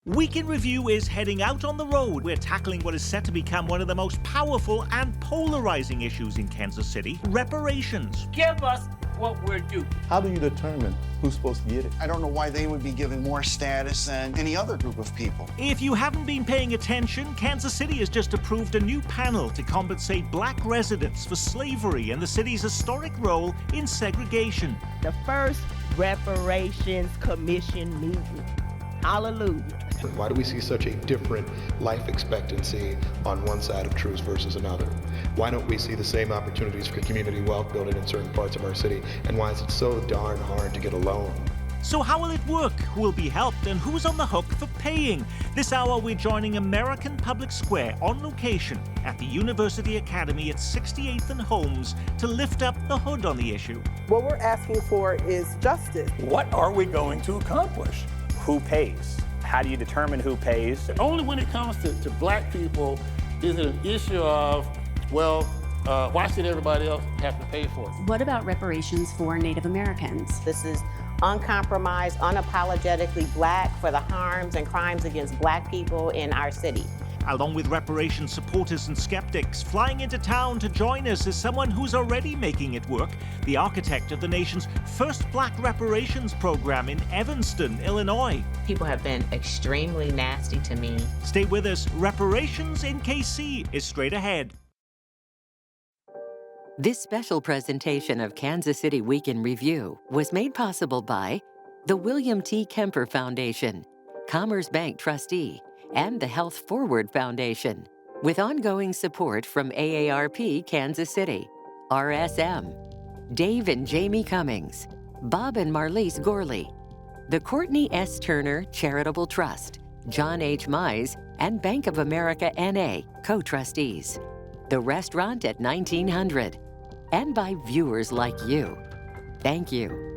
Week in Review is heading out on the road. We're tackling what is set to become one of the most powerful and polarizing issues in Kansas City, reparations. Give us what we're due. How do you determine who's supposed to get it? I don't know why they would be given more status than any other group of people. If you haven't been paying attention, Kansas City has just approved a new panel to compensate black residents for slavery and the city's historic role in segregation. The first reparations commission meeting. Hallelujah. Why do we see such a different life expectancy on one side of truce versus another? Why don't we see the same opportunities for community wealth building in certain parts of our city? And why is it so darn hard to get a loan? So how will it work? Who will be helped and who's on the hook for paying? This hour we're joining American Public Square on location at the University Academy at 68th and Holmes to lift up the hood on the issue. What we're asking for is justice. What are we going to accomplish? Who pays? How do you determine who pays? Only when it comes to black people is it an issue of, well, why should everybody else have to pay for it? What about reparations for Native Americans? This is uncompromised, unapologetically black for the harms and crimes against black people in our city. Along with reparations supporters and skeptics, flying into town to join us is someone who's already making it work, the architect of the nation's first black reparations program in Evanston, Illinois. People have been extremely nasty to me. Stay with us. Reparations in KC is straight ahead. This special presentation of Kansas City Week in Review was made possible by the William T. Kemper Foundation, Commerce Bank Trustee, and the Health Forward Foundation, with ongoing support from AARP Kansas City, RSM, Dave and Jamie Cummings, Bob and Marlise Gorley, the Courtney S. Turner Charitable Trust, John H. Mize, and Bank of America N.A. co-trustees, the restaurant at 1900, and by viewers like you. Thank you.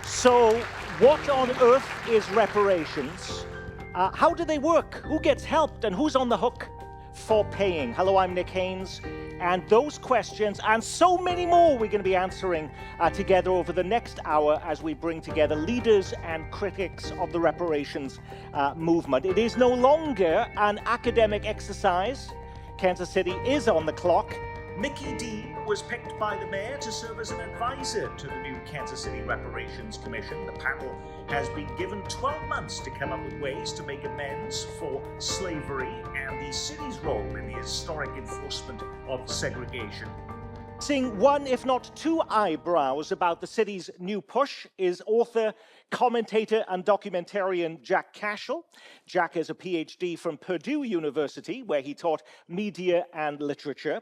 So, what on earth is reparations? How do they work? Who gets helped and who's on the hook for paying? Hello, I'm Nick Haynes, and those questions and so many more we're going to be answering together over the next hour as we bring together leaders and critics of the reparations movement. It is no longer an academic exercise. Kansas City is on the clock. Mickey Dean was picked by the mayor to serve as an advisor to the new Kansas City Reparations Commission. The panel has been given 12 months to come up with ways to make amends for slavery and the city's role in the historic enforcement of segregation. Raising one, if not two eyebrows about the city's new push is author, commentator, and documentarian Jack Cashel. Jack is a PhD from Purdue University, where he taught media and literature.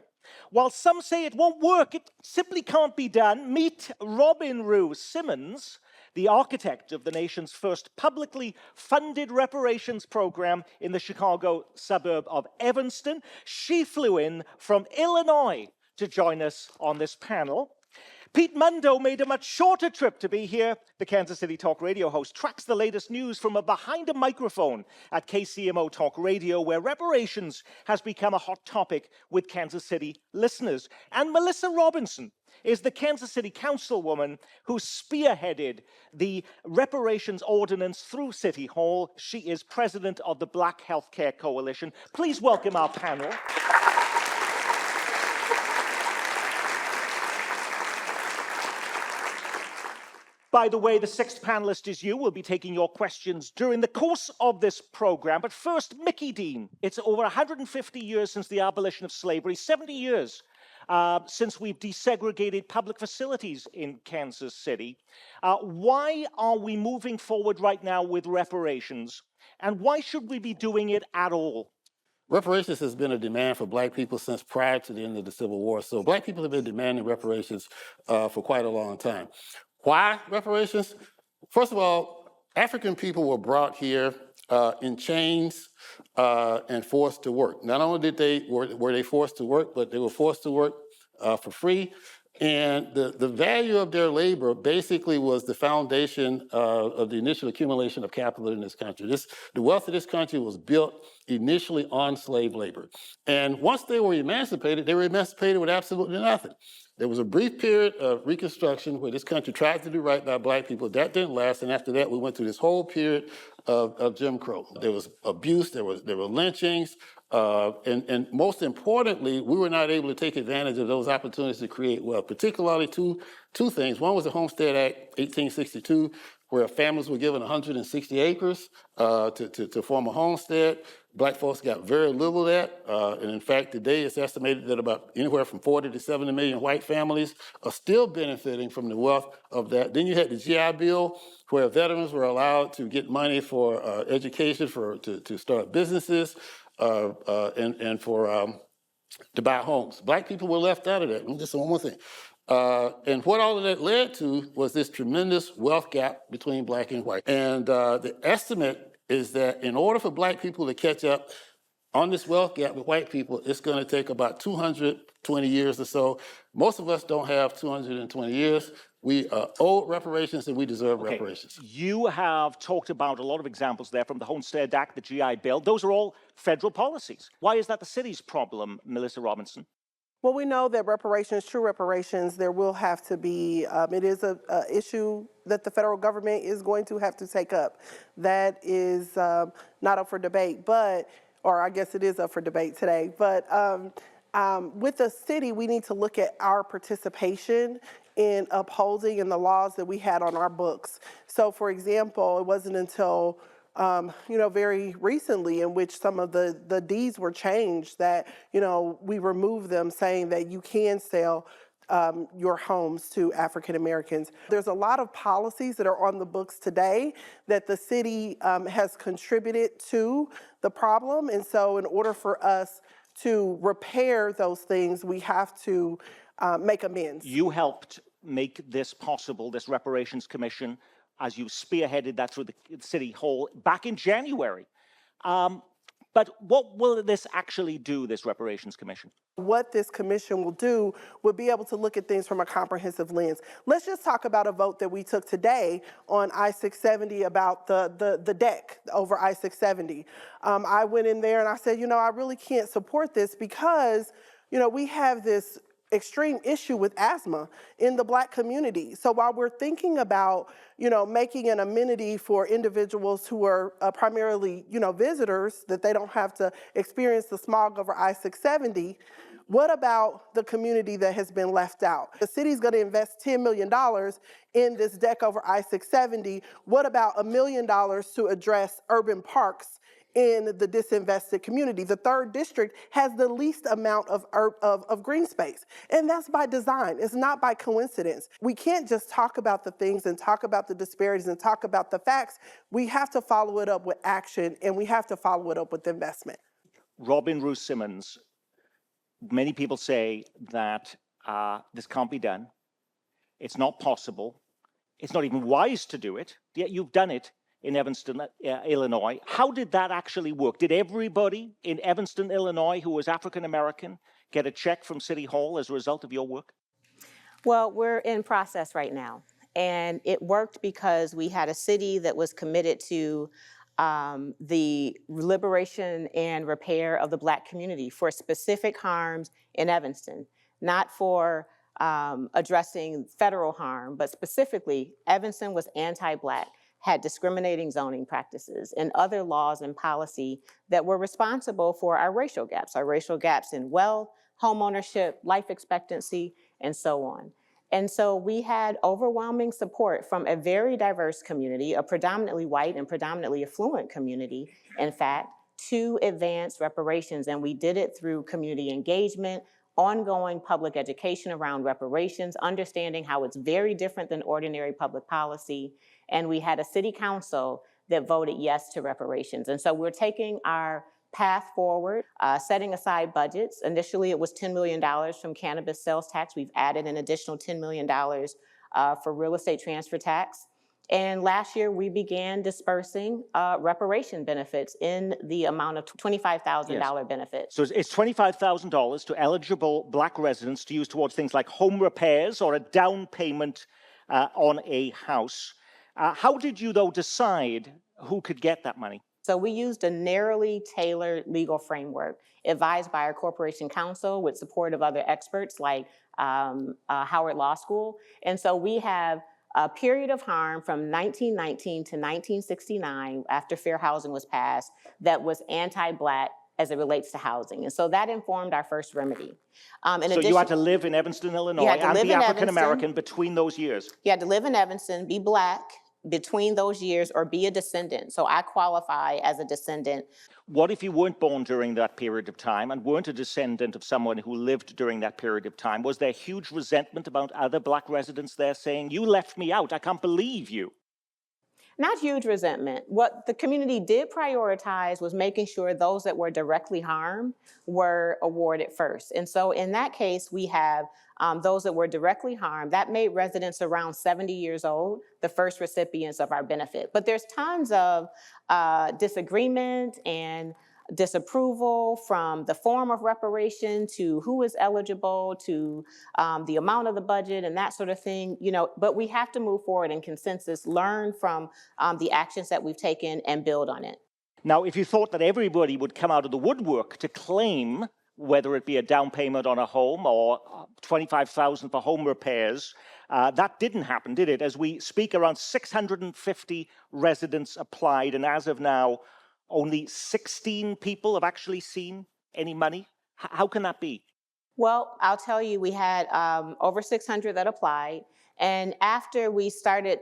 While some say it won't work, it simply can't be done, meet Robin Rue Simmons, the architect of the nation's first publicly funded reparations program in the Chicago suburb of Evanston. She flew in from Illinois to join us on this panel. Pete Mundo made a much shorter trip to be here. The Kansas City Talk Radio host tracks the latest news from behind a microphone at KCMO Talk Radio, where reparations has become a hot topic with Kansas City listeners. And Melissa Robinson is the Kansas City councilwoman who spearheaded the reparations ordinance through City Hall. She is president of the Black Healthcare Coalition. Please welcome our panel. By the way, the sixth panelist is you. We'll be taking your questions during the course of this program. But first, Mickey Dean. It's over 150 years since the abolition of slavery, 70 years since we've desegregated public facilities in Kansas City. Why are we moving forward right now with reparations? And why should we be doing it at all? Reparations has been a demand for black people since prior to the end of the Civil War. So black people have been demanding reparations for quite a long time. Why reparations? First of all, African people were brought here in chains and forced to work. Not only were they forced to work, but they were forced to work for free. And the value of their labor basically was the foundation of the initial accumulation of capital in this country. The wealth of this country was built initially on slave labor. And once they were emancipated with absolutely nothing. There was a brief period of Reconstruction where this country tried to do right by Black people. That didn't last, and after that, we went through this whole period of Jim Crow. There was abuse, there were lynchings, and most importantly, we were not able to take advantage of those opportunities to create wealth, particularly two things. One was the Homestead Act, 1862, where families were given 160 acres to form a homestead. Black folks got very little of that, and in fact, today it's estimated that about anywhere from 40 to 70 million white families are still benefiting from the wealth of that. Then you had the GI Bill, where veterans were allowed to get money for education, to start businesses, and to buy homes. Black people were left out of that. Just one more thing. And what all of that led to was this tremendous wealth gap between Black and white. And the estimate is that in order for Black people to catch up on this wealth gap with white people, it's going to take about 220 years or so. Most of us don't have 220 years. We owe reparations and we deserve reparations. You have talked about a lot of examples there from the Homestead Act, the GI Bill. Those are all federal policies. Why is that the city's problem, Melissa Robinson? Well, we know that reparations, true reparations, there will have to be, it is an issue that the federal government is going to have to take up. That is not up for debate, or I guess it is up for debate today. But with the city, we need to look at our participation in upholding and the laws that we had on our books. So, for example, it wasn't until very recently in which some of the deeds were changed that, we removed them saying that you can sell your homes to African Americans. There's a lot of policies that are on the books today that the city has contributed to the problem. And so in order for us to repair those things, we have to make amends. You helped make this possible, this Reparations Commission, as you spearheaded that through the City Hall back in January. But what will this actually do, this Reparations Commission? What this commission will do will be able to look at things from a comprehensive lens. Let's just talk about a vote that we took today on I-670 about the deck over I-670. I went in there and I said, I really can't support this because, we have this extreme issue with asthma in the Black community. So while we're thinking about, making an amenity for individuals who are primarily, visitors, that they don't have to experience the smog over I-670, what about the community that has been left out? The city's going to invest $10 million in this deck over I-670. What about $1 million to address urban parks in the disinvested community? The 3rd district has the least amount of green space, and that's by design. It's not by coincidence. We can't just talk about the things and talk about the disparities and talk about the facts. We have to follow it up with action, and we have to follow it up with investment. Robin Roos Simmons, many people say that this can't be done. It's not possible. It's not even wise to do it, yet you've done it in Evanston, Illinois. How did that actually work? Did everybody in Evanston, Illinois, who was African American, get a check from City Hall as a result of your work? Well, we're in process right now. And it worked because we had a city that was committed to the liberation and repair of the Black community for specific harms in Evanston, not for addressing federal harm, but specifically, Evanston was anti-Black, had discriminating zoning practices and other laws and policy that were responsible for our racial gaps in wealth, homeownership, life expectancy, and so on. And so we had overwhelming support from a very diverse community, a predominantly white and predominantly affluent community, in fact, to advance reparations. And we did it through community engagement, ongoing public education around reparations, understanding how it's very different than ordinary public policy. And we had a city council that voted yes to reparations. And so we're taking our path forward, setting aside budgets. Initially, it was $10 million from cannabis sales tax. We've added an additional $10 million for real estate transfer tax. And last year, we began dispersing reparation benefits in the amount of $25,000 benefits. So it's $25,000 to eligible Black residents to use towards things like home repairs or a down payment on a house. How did you, though, decide who could get that money? So we used a narrowly tailored legal framework advised by our corporation counsel with support of other experts like Howard Law School. And so we have a period of harm from 1919 to 1969, after fair housing was passed, that was anti-Black as it relates to housing. And so that informed our first remedy. So you had to live in Evanston, Illinois, and be African-American between those years? You had to live in Evanston, be Black between those years, or be a descendant. So I qualify as a descendant. What if you weren't born during that period of time and weren't a descendant of someone who lived during that period of time? Was there huge resentment about other Black residents there saying, you left me out, I can't believe you? Not huge resentment. What the community did prioritize was making sure those that were directly harmed were awarded first. And so in that case, we have those that were directly harmed. That made residents around 70 years old the first recipients of our benefit. But there's tons of disagreement and disapproval from the form of reparation to who is eligible to the amount of the budget and that sort of thing, you know, but we have to move forward in consensus, learn from the actions that we've taken and build on it. Now, if you thought that everybody would come out of the woodwork to claim, whether it be a down payment on a home or $25,000 for home repairs, that didn't happen, did it? As we speak, around 650 residents applied, and as of now, only 16 people have actually seen any money. How can that be? Well, I'll tell you, we had over 600 that applied. And after we started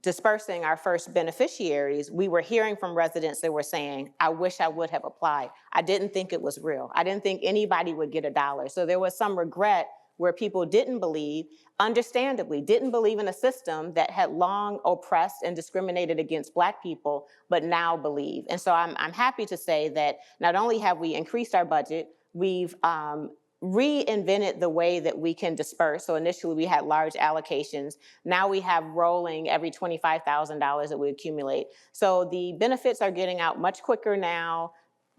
dispersing our first beneficiaries, we were hearing from residents that were saying, I wish I would have applied. I didn't think it was real. I didn't think anybody would get $1. So there was some regret where people didn't believe, understandably, didn't believe in a system that had long oppressed and discriminated against Black people, but now believe. And so I'm happy to say that not only have we increased our budget, we've reinvented the way that we can disperse. So initially we had large allocations. Now we have rolling every $25,000 that we accumulate. So the benefits are getting out much quicker now.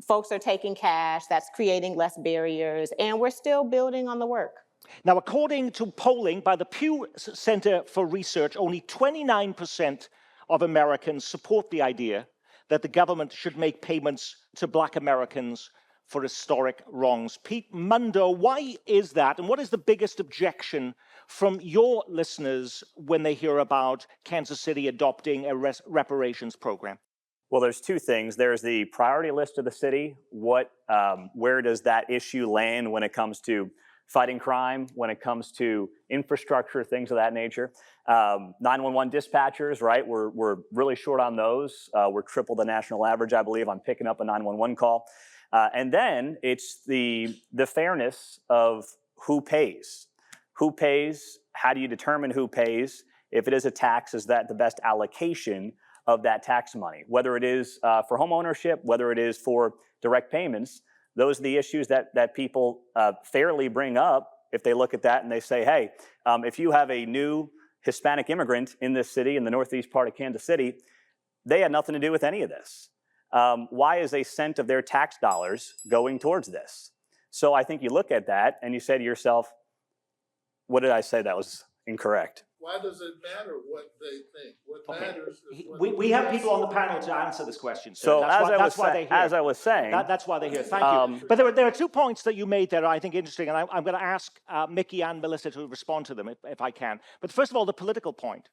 Folks are taking cash. That's creating less barriers. And we're still building on the work. Now, according to polling by the Pew Center for Research, only 29% of Americans support the idea that the government should make payments to Black Americans for historic wrongs. Pete Mundo, why is that? And what is the biggest objection from your listeners when they hear about Kansas City adopting a reparations program? Well, there's two things. There's the priority list of the city. Where does that issue land when it comes to fighting crime, when it comes to infrastructure, things of that nature? 911 dispatchers, right? We're really short on those. We're triple the national average, I believe, on picking up a 911 call. And then it's the fairness of who pays. Who pays? How do you determine who pays? If it is a tax, is that the best allocation of that tax money? Whether it is for home ownership, whether it is for direct payments, those are the issues that people fairly bring up if they look at that and they say, hey, if you have a new Hispanic immigrant in this city, in the northeast part of Kansas City, they had nothing to do with any of this. Why is a cent of their tax dollars going towards this? So I think you look at that and you say to yourself, what did I say that was incorrect? Why does it matter what they think? What matters is what we have people on the panel to answer this question. So that's why they're here. As I was saying, that's why they're here. Thank you. But there are 2 points that you made that I think interesting, and I'm going to ask Mickey and Melissa to respond to them if I can. But first of all, the political point,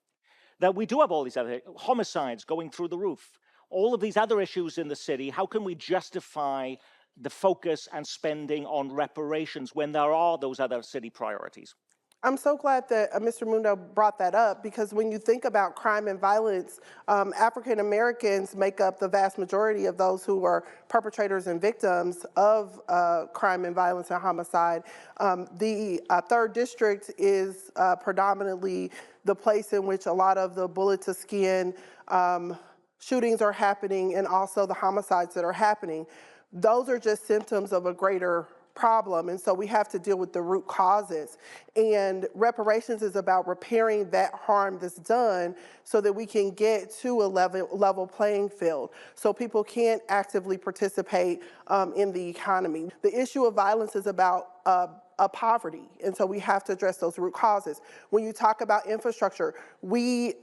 that we do have all these other homicides going through the roof, all of these other issues in the city. How can we justify the focus and spending on reparations when there are those other city priorities? I'm so glad that Mr. Mundo brought that up, because when you think about crime and violence, African Americans make up the vast majority of those who are perpetrators and victims of crime and violence and homicide. The 3rd District is predominantly the place in which a lot of the bullet to skin shootings are happening, and also the homicides that are happening. Those are just symptoms of a greater problem, and so we have to deal with the root causes. And reparations is about repairing that harm that's done so that we can get to a level playing field, so people can actively participate in the economy. The issue of violence is about poverty, and so we have to address those root causes. When you talk about infrastructure, we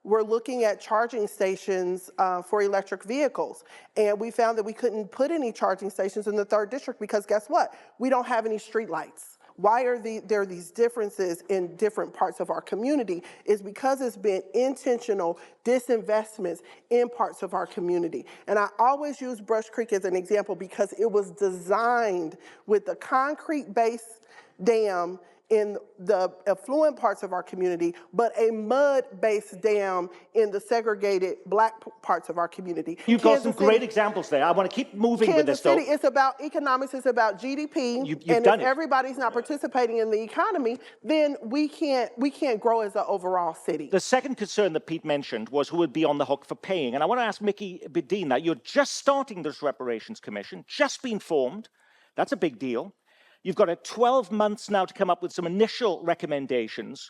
were looking at charging stations for electric vehicles. And we found that we couldn't put any charging stations in the 3rd District because guess what? We don't have any street lights. Why are there these differences in different parts of our community is because it's been intentional disinvestments in parts of our community. And I always use Brush Creek as an example because it was designed with the concrete-based dam in the affluent parts of our community, but a mud-based dam in the segregated Black parts of our community. You've got some great examples there. I want to keep moving with this, though. Kansas City, it's about economics, it's about GDP, and if everybody's not participating in the economy, then we can't grow as an overall city. The second concern that Pete mentioned was who would be on the hook for paying. And I want to ask Mickey Bedeen that. You're just starting this Reparations Commission, just been formed. That's a big deal. You've got 12 months now to come up with some initial recommendations.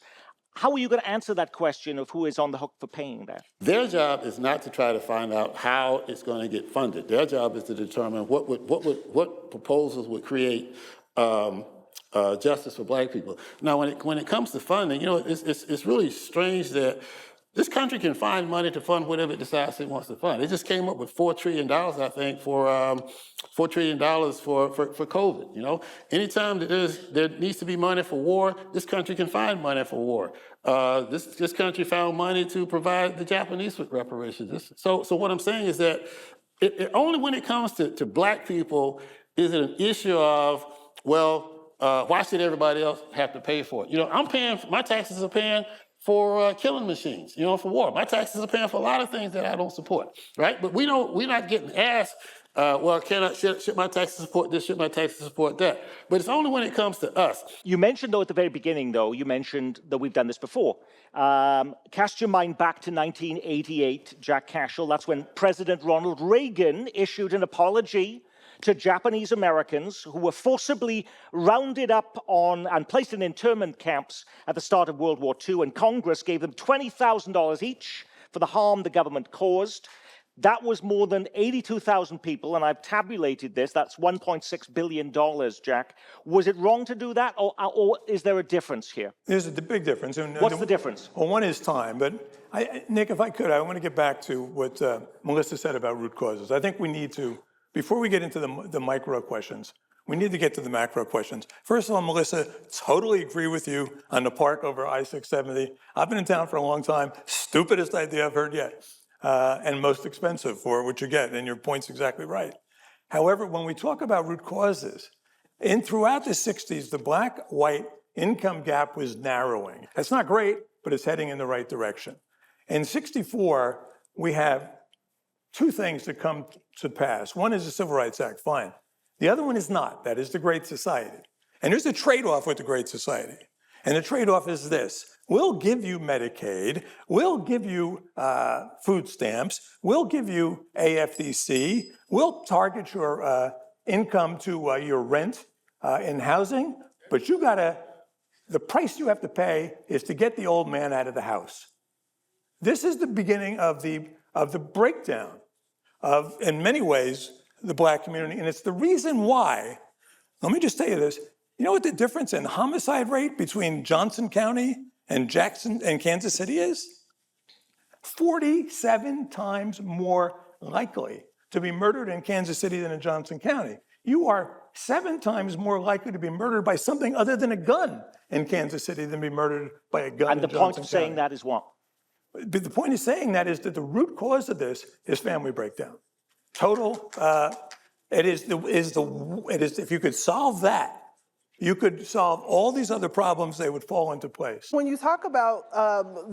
How are you going to answer that question of who is on the hook for paying that? Their job is not to try to find out how it's going to get funded. Their job is to determine what proposals would create justice for Black people. Now, when it comes to funding, you know, it's really strange that this country can find money to fund whatever it decides it wants to fund. It just came up with $4 trillion, I think, for $4 trillion for COVID. You know, anytime that there needs to be money for war, this country can find money for war. This country found money to provide the Japanese with reparations. So what I'm saying is that only when it comes to Black people is it an issue of, well, why should everybody else have to pay for it? You know, I'm paying, my taxes are paying for killing machines, you know, for war. My taxes are paying for a lot of things that I don't support, right? But we're not getting asked, well, should my taxes support this, should my taxes support that? But it's only when it comes to us. You mentioned, though, at the very beginning, though, you mentioned that we've done this before. Cast your mind back to 1988, Jack Cashel. That's when President Ronald Reagan issued an apology to Japanese Americans who were forcibly rounded up on and placed in internment camps at the start of World War II, and Congress gave them $20,000 each for the harm the government caused. That was more than 82,000 people, and I've tabulated this. That's $1.6 billion, Jack. Was it wrong to do that, or is there a difference here? There's a big difference. What's the difference? Well, one is time, but Nick, if I could, I want to get back to what Melissa said about root causes. I think we need to, before we get into the micro questions, we need to get to the macro questions. First of all, Melissa, totally agree with you on the park over I-670. I've been in town for a long time. Stupidest idea I've heard yet. And most expensive for what you get, and your point's exactly right. However, when we talk about root causes, throughout the 60s, the Black-white income gap was narrowing. That's not great, but it's heading in the right direction. In 64, we have two things that come to pass. One is the Civil Rights Act, fine. The other one is not, that is the Great Society. And there's a trade-off with the Great Society. And the trade-off is this: we'll give you Medicaid, we'll give you food stamps, we'll give you AFDC, we'll target your income to your rent in housing, but the price you have to pay is to get the old man out of the house. This is the beginning of the breakdown of, in many ways, the Black community, and it's the reason why, let me just tell you this, you know what the difference in homicide rate between Johnson County and Jackson and Kansas City is? 47 times more likely to be murdered in Kansas City than in Johnson County. You are 7 times more likely to be murdered by something other than a gun in Kansas City than be murdered by a gun in Johnson County. And the point of saying that is what? But the point of saying that is that the root cause of this is family breakdown. Total, it is if you could solve that, you could solve all these other problems, they would fall into place. When you talk about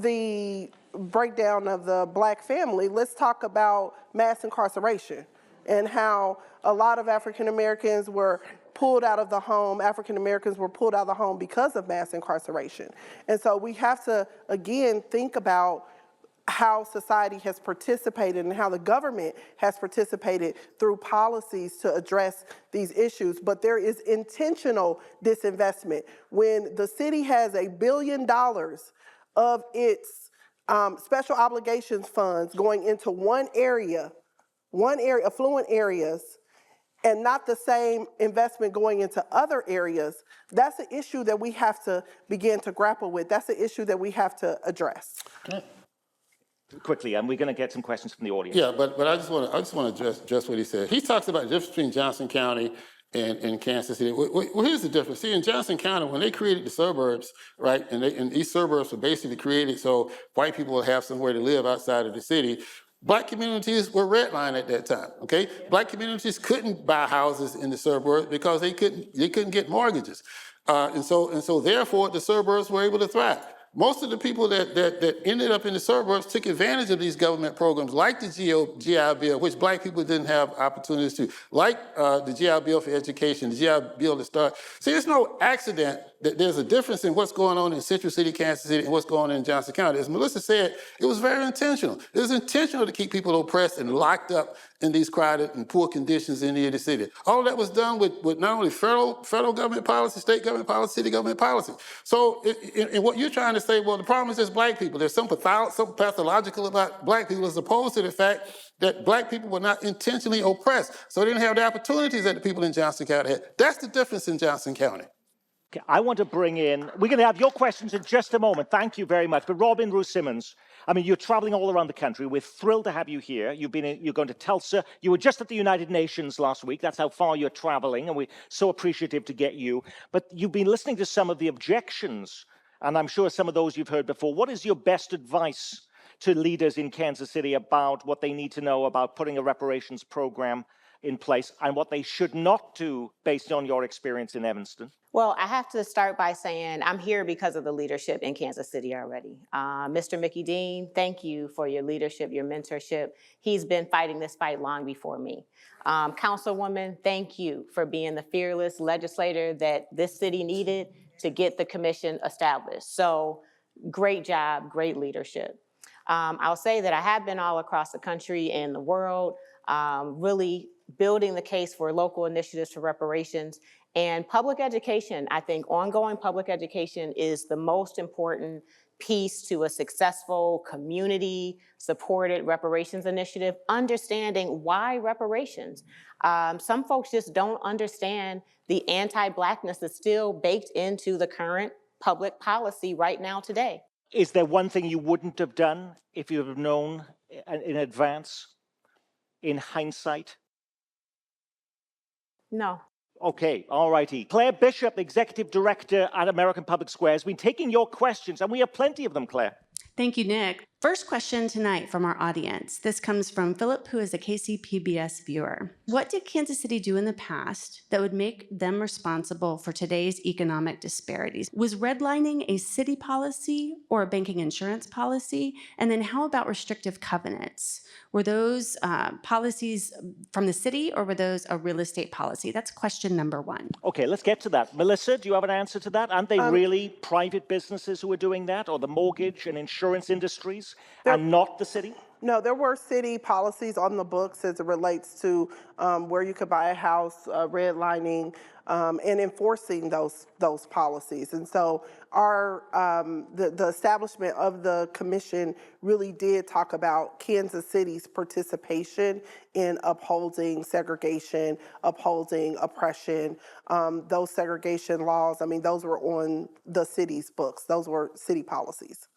the breakdown of the Black family, let's talk about mass incarceration and how a lot of African Americans were pulled out of the home. African Americans were pulled out of the home because of mass incarceration. And so we have to, again, think about how society has participated and how the government has participated through policies to address these issues. But there is intentional disinvestment. When the city has $1 billion of its special obligations funds going into one area, affluent areas, and not the same investment going into other areas, that's an issue that we have to begin to grapple with. That's an issue that we have to address. quickly, and we're going to get some questions from the audience. Yeah, but I just want to address what he said. He talks about the difference between Johnson County and Kansas City. Well, here's the difference. See, in Johnson County, when they created the suburbs, right, and these suburbs were basically created so white people would have somewhere to live outside of the city. Black communities were redlined at that time. Okay, Black communities couldn't buy houses in the suburbs because they couldn't get mortgages, and so therefore the suburbs were able to thrive. Most of the people that ended up in the suburbs took advantage of these government programs like the GI Bill, which Black people didn't have opportunities to, like the GI Bill for education, the GI Bill to start. See, it's no accident that there's a difference in what's going on in Central City, Kansas City, and what's going on in Johnson County. As Melissa said, it was very intentional. It was intentional to keep people oppressed and locked up in these crowded and poor conditions in the inner city. All of that was done with not only federal government policy, state government policy, city government policy. So in what you're trying to say, well, the problem is just Black people. There's some pathological about Black people as opposed to the fact that Black people were not intentionally oppressed. So they didn't have the opportunities that the people in Johnson County had. That's the difference in Johnson County. Okay, I want to bring in, we're going to have your questions in just a moment. Thank you very much. But Robin Roos Simmons, I mean, you're traveling all around the country. We're thrilled to have you here. You're going to Tulsa. You were just at the United Nations last week. That's how far you're traveling, and we're so appreciative to get you. But you've been listening to some of the objections, and I'm sure some of those you've heard before. What is your best advice to leaders in Kansas City about what they need to know about putting a reparations program in place and what they should not do based on your experience in Evanston? Well, I have to start by saying I'm here because of the leadership in Kansas City already. Mr. Mickey Dean, thank you for your leadership, your mentorship. He's been fighting this fight long before me. Councilwoman, thank you for being the fearless legislator that this city needed to get the commission established. So great job, great leadership. I'll say that I have been all across the country and the world, really building the case for local initiatives for reparations. And public education, I think ongoing public education is the most important piece to a successful community-supported reparations initiative, understanding why reparations. Some folks just don't understand the anti-Blackness that's still baked into the current public policy right now today. Is there one thing you wouldn't have done if you had known in advance, in hindsight? No. Okay, all righty. Claire Bishop, Executive Director at American Public Square, has been taking your questions, and we have plenty of them, Claire. Thank you, Nick. First question tonight from our audience. This comes from Philip, who is a KCPBS viewer. What did Kansas City do in the past that would make them responsible for today's economic disparities? Was redlining a city policy or a banking insurance policy? And then how about restrictive covenants? Were those policies from the city, or were those a real estate policy? That's question number one. Okay, let's get to that. Melissa, do you have an answer to that? Aren't they really private businesses who are doing that, or the mortgage and insurance industries, and not the city? No, there were city policies on the books as it relates to where you could buy a house, redlining, and enforcing those policies. And so our the establishment of the commission really did talk about Kansas City's participation in upholding segregation, upholding oppression. Those segregation laws, I mean, those were on the city's books. Those were city policies.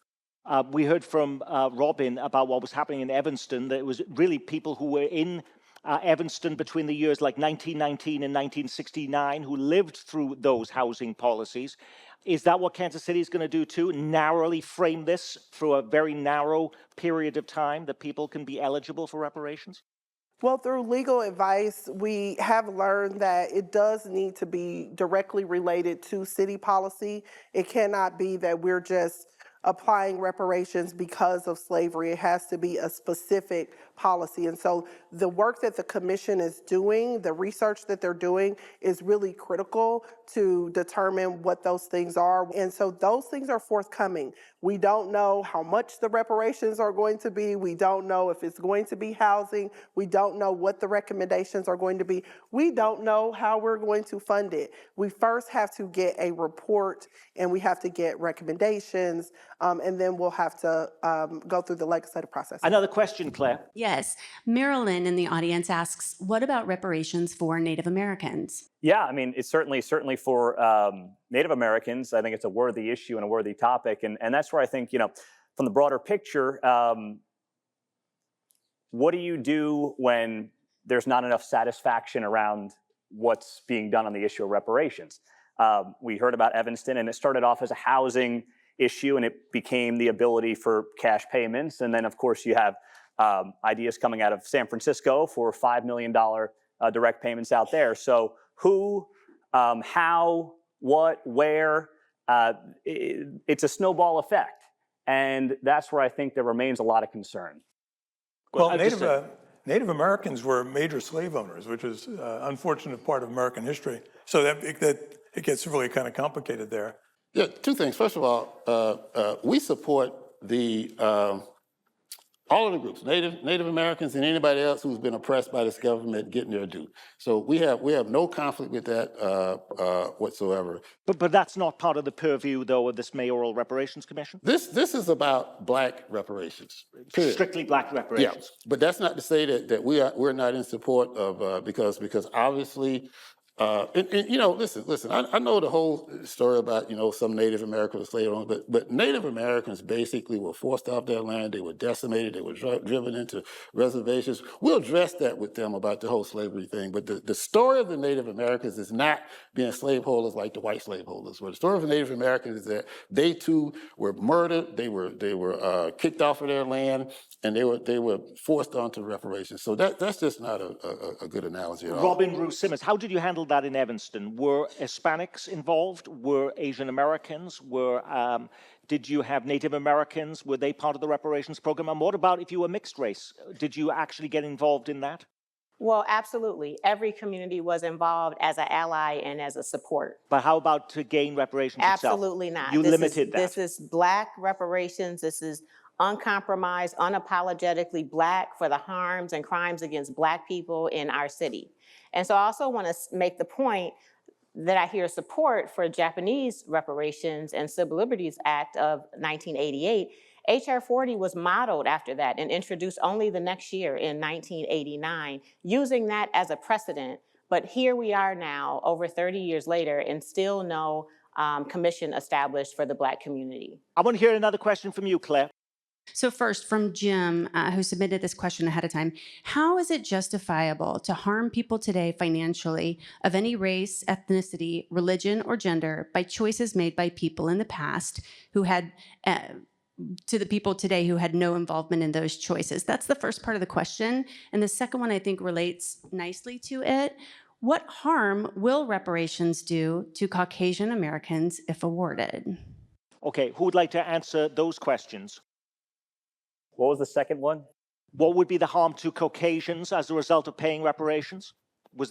We heard from Robin about what was happening in Evanston, that it was really people who were in Evanston between the years like 1919 and 1969 who lived through those housing policies. Is that what Kansas City is going to do too? Narrowly frame this through a very narrow period of time that people can be eligible for reparations? Well, through legal advice, we have learned that it does need to be directly related to city policy. It cannot be that we're just applying reparations because of slavery. It has to be a specific policy. And so the work that the commission is doing, the research that they're doing, is really critical to determine what those things are. And so those things are forthcoming. We don't know how much the reparations are going to be. We don't know if it's going to be housing. We don't know what the recommendations are going to be. We don't know how we're going to fund it. We first have to get a report, and we have to get recommendations, and then we'll have to go through the legislative process. Another question, Claire. Yes. Marilyn in the audience asks, what about reparations for Native Americans? Yeah, I mean, it's certainly for Native Americans, I think it's a worthy issue and a worthy topic. And that's where I think, from the broader picture, what do you do when there's not enough satisfaction around what's being done on the issue of reparations? We heard about Evanston, and it started off as a housing issue, and it became the ability for cash payments. And then, of course, you have ideas coming out of San Francisco for $5 million direct payments out there. So who, how, what, where? It's a snowball effect. And that's where I think there remains a lot of concern. Well, Native Americans were major slave owners, which is an unfortunate part of American history. So that it gets really kind of complicated there. Yeah, two things. First of all, we support the all of the groups, Native Americans and anybody else who's been oppressed by this government getting their due. So we have no conflict with that whatsoever. But that's not part of the purview, though, of this mayoral reparations commission? This is about black reparations. Period. Strictly black reparations. Yeah, but that's not to say that we're not in support of because obviously. And you know, listen. I know the whole story about some Native Americans were slave owners, but Native Americans basically were forced off their land. They were decimated. They were driven into reservations. We'll address that with them about the whole slavery thing. But the story of the Native Americans is not being slaveholders like the white slaveholders were. The story of the Native Americans is that they too were murdered. They were kicked off of their land, and they were forced onto reparations. So that's just not a good analogy at all. Robin Rue Simmons, how did you handle that in Evanston? Were Hispanics involved? Were Asian Americans? Did you have Native Americans? Were they part of the reparations program? And what about if you were mixed race? Did you actually get involved in that? Well, absolutely. Every community was involved as an ally and as a support. But how about to gain reparations itself? Absolutely not. You limited that. This is black reparations. This is uncompromised, unapologetically black for the harms and crimes against black people in our city. And so I also want to make the point that I hear support for Japanese reparations and Civil Liberties Act of 1988. HR 40 was modeled after that and introduced only the next year in 1989, using that as a precedent. But here we are now, over 30 years later, and still no commission established for the black community. I want to hear another question from you, Claire. So first, from Jim, who submitted this question ahead of time, how is it justifiable to harm people today financially of any race, ethnicity, religion, or gender by choices made by people in the past who had, to the people today who had no involvement in those choices? That's the first part of the question. And the second one, I think, relates nicely to it. What harm will reparations do to Caucasian Americans if awarded? Okay, who would like to answer those questions? What was the second one? What would be the harm to Caucasians as a result of paying reparations?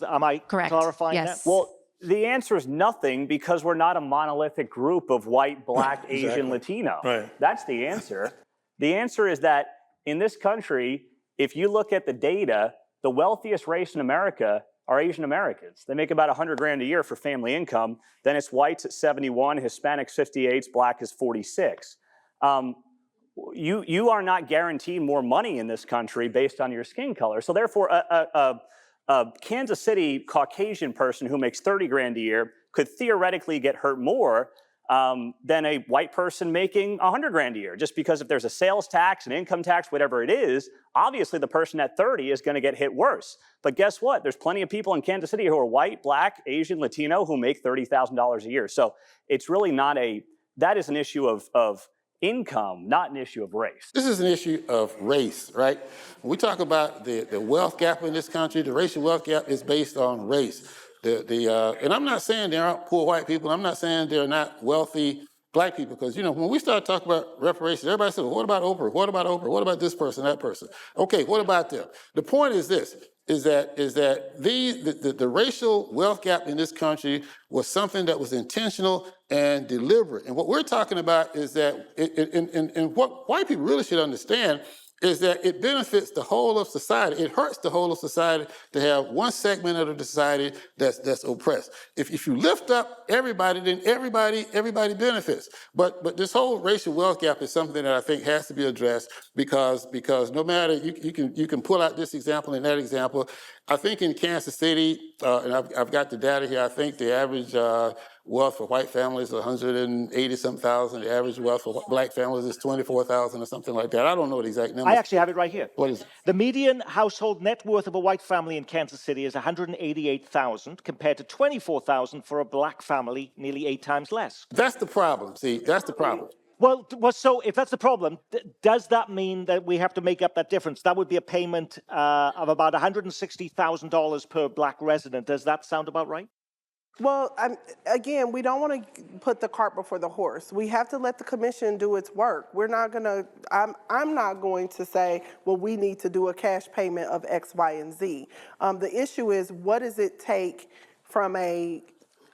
Am I clarifying Yes. that? Well, the answer is nothing, because we're not a monolithic group of white, black, Asian, Latino. Right. That's the answer. The answer is that in this country, if you look at the data, the wealthiest race in America are Asian Americans. They make about 100 grand a year for family income. Then it's whites at 71, Hispanics 58, black is 46. You are not guaranteed more money in this country based on your skin color. So therefore, a Kansas City Caucasian person who makes 30 grand a year could theoretically get hurt more than a white person making 100 grand a year. Just because if there's a sales tax, an income tax, whatever it is, obviously the person at 30 is going to get hit worse. But guess what? There's plenty of people in Kansas City who are white, black, Asian, Latino who make $30,000 a year. So it's really not that is an issue of income, not an issue of race. This is an issue of race, right? When we talk about the wealth gap in this country, the racial wealth gap is based on race. And I'm not saying there aren't poor white people. I'm not saying there are not wealthy black people, because when we start talking about reparations, everybody says, well, what about Oprah? What about Oprah? What about this person, that person? Okay, what about them? The point is this. Is that the racial wealth gap in this country was something that was intentional and deliberate. And what we're talking about is that, and what white people really should understand is that it benefits the whole of society. It hurts the whole of society to have one segment of the society that's oppressed. If you lift up everybody, then everybody benefits. But this whole racial wealth gap is something that I think has to be addressed, because no matter you can pull out this example and that example, I think in Kansas City, and I've got the data here, I think the average wealth for white families is 180-some thousand. The average wealth for black families is 24,000 or something like that. I don't know the exact numbers. I actually have it right here. What is it? The median household net worth of a white family in Kansas City is $188,000 compared to $24,000 for a black family, nearly 8 times less. That's the problem. See, that's the problem. Well, so if that's the problem, does that mean that we have to make up that difference? That would be a payment of about $160,000 per black resident. Does that sound about right? Well, again, we don't want to put the cart before the horse. We have to let the commission do its work. We're not going to, I'm not going to say, well, we need to do a cash payment of X, Y, and Z. The issue is, what does it take from an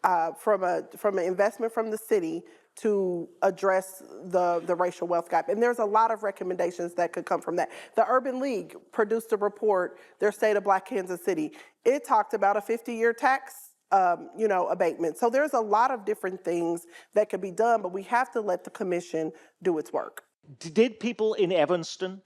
investment from the city to address the racial wealth gap? And there's a lot of recommendations that could come from that. The Urban League produced a report, their State of Black Kansas City. It talked about a 50-year tax abatement. So there's a lot of different things that could be done, but we have to let the commission do its work. Did people in Evanston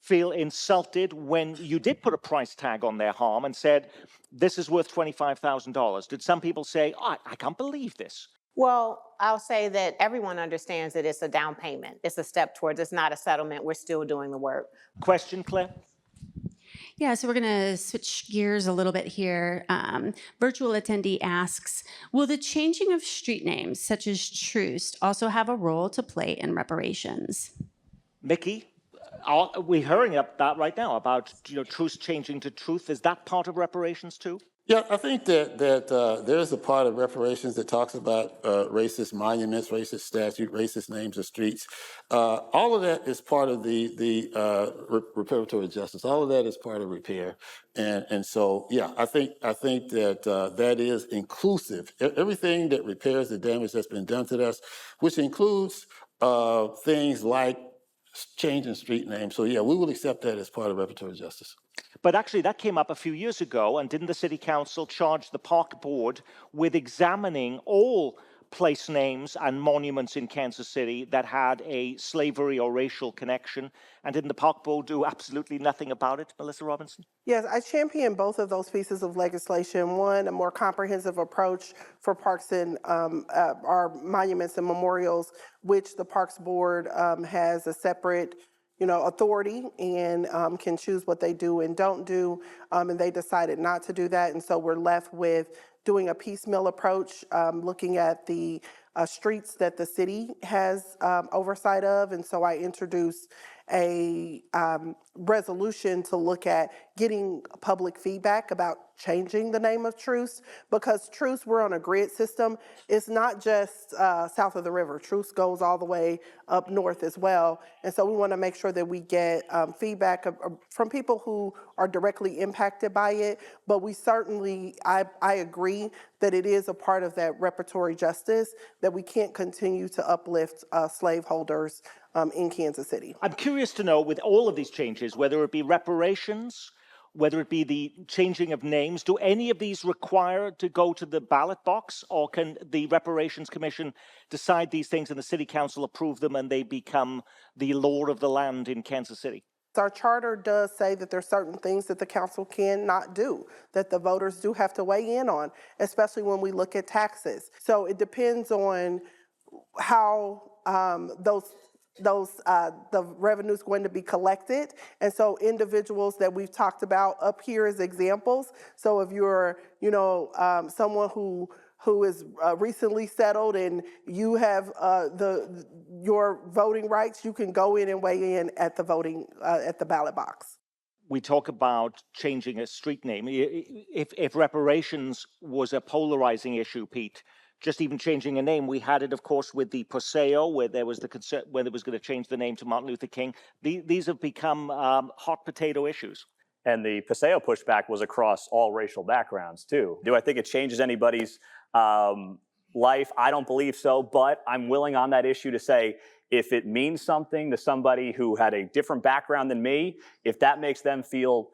feel insulted when you did put a price tag on their home and said, this is worth $25,000? Did some people say, oh, I can't believe this? Well, I'll say that everyone understands that it's a down payment. It's a step towards, it's not a settlement. We're still doing the work. Question, Claire? Yeah, so we're going to switch gears a little bit here. Virtual attendee asks, will the changing of street names, such as Troost, also have a role to play in reparations? Mickey, we're hearing that right now about Troost changing to Truth. Is that part of reparations too? Yeah, I think that there's a part of reparations that talks about racist monuments, racist statutes, racist names of streets. All of that is part of the reparatory justice. All of that is part of repair, and so yeah, I think that that is inclusive. Everything that repairs the damage that's been done to us, which includes things like changing street names. So yeah, we will accept that as part of reparatory justice. But actually, that came up a few years ago, and didn't the City Council charge the Park Board with examining all place names and monuments in Kansas City that had a slavery or racial connection? And didn't the Park Board do absolutely nothing about it, Melissa Robinson? Yes, I champion both of those pieces of legislation. One, a more comprehensive approach for parks and our monuments and memorials, which the Parks Board has a separate authority and can choose what they do and don't do, and they decided not to do that, and so we're left with doing a piecemeal approach, looking at the streets that the city has oversight of, and so I introduced a resolution to look at getting public feedback about changing the name of Truce, because Truce, we're on a grid system. It's not just south of the river. Truce goes all the way up north as well. And so we want to make sure that we get feedback from people who are directly impacted by it. But we certainly, I agree that it is a part of that reparatory justice, that we can't continue to uplift slaveholders in Kansas City. I'm curious to know, with all of these changes, whether it be reparations, whether it be the changing of names, do any of these require to go to the ballot box, or can the Reparations Commission decide these things and the City Council approve them and they become the law of the land in Kansas City? Our charter does say that there's certain things that the council cannot do, that the voters do have to weigh in on, especially when we look at taxes. So it depends on how the revenue is going to be collected. And so individuals that we've talked about up here as examples. So if you're, someone who is recently settled and you have your voting rights, you can go in and weigh in at the voting, at the ballot box. We talk about changing a street name. If reparations was a polarizing issue, Pete, just even changing a name, we had it, of course, with the Paseo, where there was the concern whether it was going to change the name to Martin Luther King. These have become hot potato issues. And the Paseo pushback was across all racial backgrounds, too. Do I think it changes anybody's life? I don't believe so, but I'm willing on that issue to say, if it means something to somebody who had a different background than me, if that makes them feel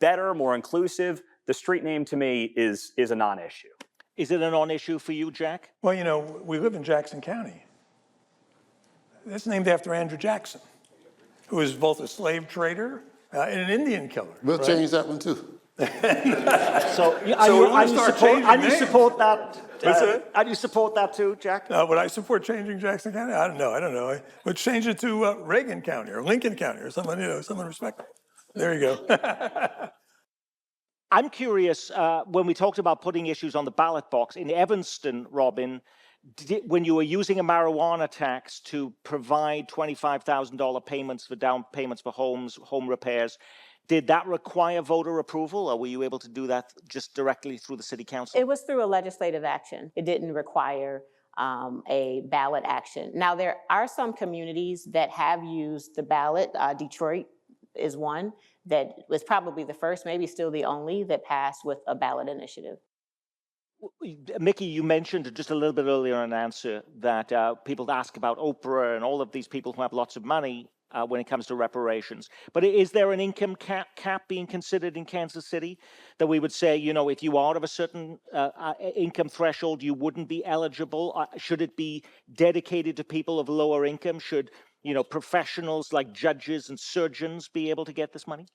better, more inclusive, the street name to me is a non-issue. Is it a non-issue for you, Jack? Well, we live in Jackson County. It's named after Andrew Jackson, who was both a slave trader and an Indian killer. We'll right? change that one too. So, we're gonna start changing and you names. support that? What's that? And you support that too, Jack? Would I support changing Jackson County? I don't know. Would change it to Reagan County or Lincoln County or someone, someone respectable. There you go. I'm curious, when we talked about putting issues on the ballot box, in Evanston, Robin, when you were using a marijuana tax to provide $25,000 payments for down payments for homes, home repairs, did that require voter approval, or were you able to do that just directly through the city council? It was through a legislative action. It didn't require a ballot action. Now, there are some communities that have used the ballot. Detroit is one that was probably the first, maybe still the only, that passed with a ballot initiative. Mickey, you mentioned just a little bit earlier in an answer that people ask about Oprah and all of these people who have lots of money when it comes to reparations. But is there an income cap being considered in Kansas City that we would say, if you are out of a certain income threshold, you wouldn't be eligible? Should it be dedicated to people of lower income? Should professionals like judges and surgeons be able to get this money?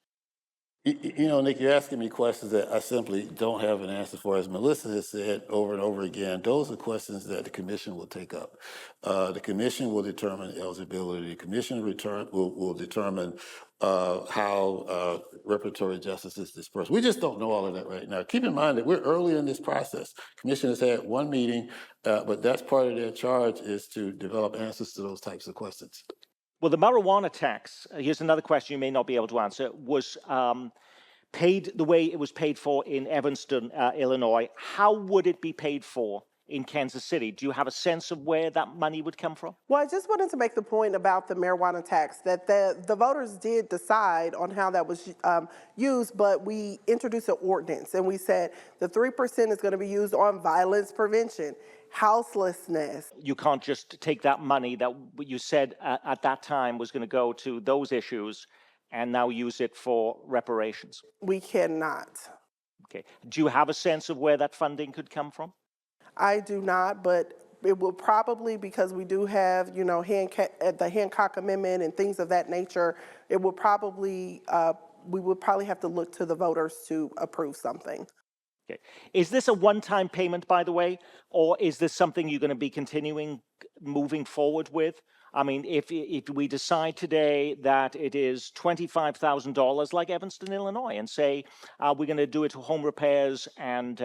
Nick, you're asking me questions that I simply don't have an answer for. As Melissa has said over and over again, those are questions that the commission will take up. The commission will determine eligibility. The commission will determine how reparatory justice is dispersed. We just don't know all of that right now. Keep in mind that we're early in this process. Commission has had one meeting, but that's part of their charge, is to develop answers to those types of questions. Well, the marijuana tax, here's another question you may not be able to answer, was paid the way it was paid for in Evanston, Illinois. How would it be paid for in Kansas City? Do you have a sense of where that money would come from? Well, I just wanted to make the point about the marijuana tax, that the voters did decide on how that was used, but we introduced an ordinance, and we said the 3% is going to be used on violence prevention, houselessness. You can't just take that money that you said at that time was going to go to those issues and now use it for reparations. We cannot. Okay. Do you have a sense of where that funding could come from? I do not, but it will probably, because we do have, the Hancock Amendment and things of that nature, it will probably, we would probably have to look to the voters to approve something. Okay. Is this a one-time payment, by the way, or is this something you're going to be continuing moving forward with? I mean, if we decide today that it is $25,000 like Evanston, Illinois, and say we're going to do it to home repairs and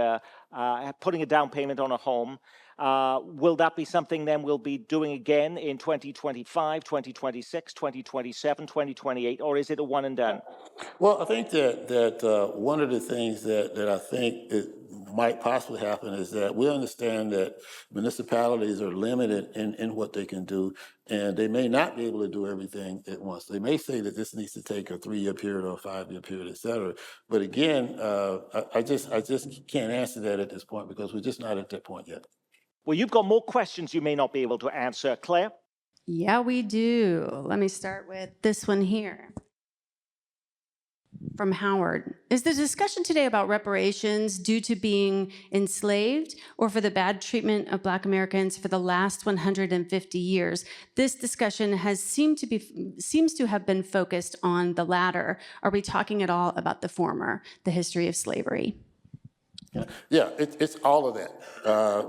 putting a down payment on a home, will that be something then we'll be doing again in 2025, 2026, 2027, 2028, or is it a one and done? Well, I think that one of the things that I think might possibly happen is that we understand that municipalities are limited in what they can do, and they may not be able to do everything at once. They may say that this needs to take a 3-year period or a 5-year period, et cetera. But again, I just can't answer that at this point because we're just not at that point yet. Well, you've got more questions you may not be able to answer. Claire? Yeah, we do. Let me start with this one here. From Howard. Is the discussion today about reparations due to being enslaved or for the bad treatment of Black Americans for the last 150 years? This discussion seems to have been focused on the latter. Are we talking at all about the former, the history of slavery? Yeah, it's all of that.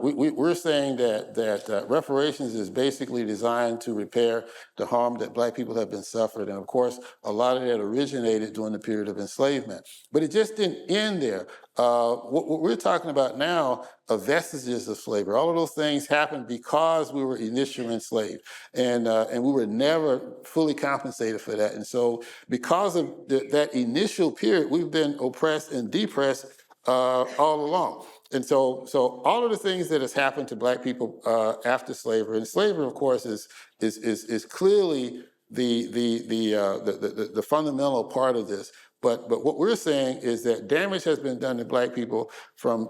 We're saying that reparations is basically designed to repair the harm that Black people have been suffered. And of course, a lot of that originated during the period of enslavement. But it just didn't end there. What we're talking about now are vestiges of slavery. All of those things happened because we were initially enslaved. And we were never fully compensated for that. And so because of that initial period, we've been oppressed and depressed all along. And so all of the things that has happened to Black people after slavery, and slavery, of course, is clearly the fundamental part of this. But what we're saying is that damage has been done to Black people from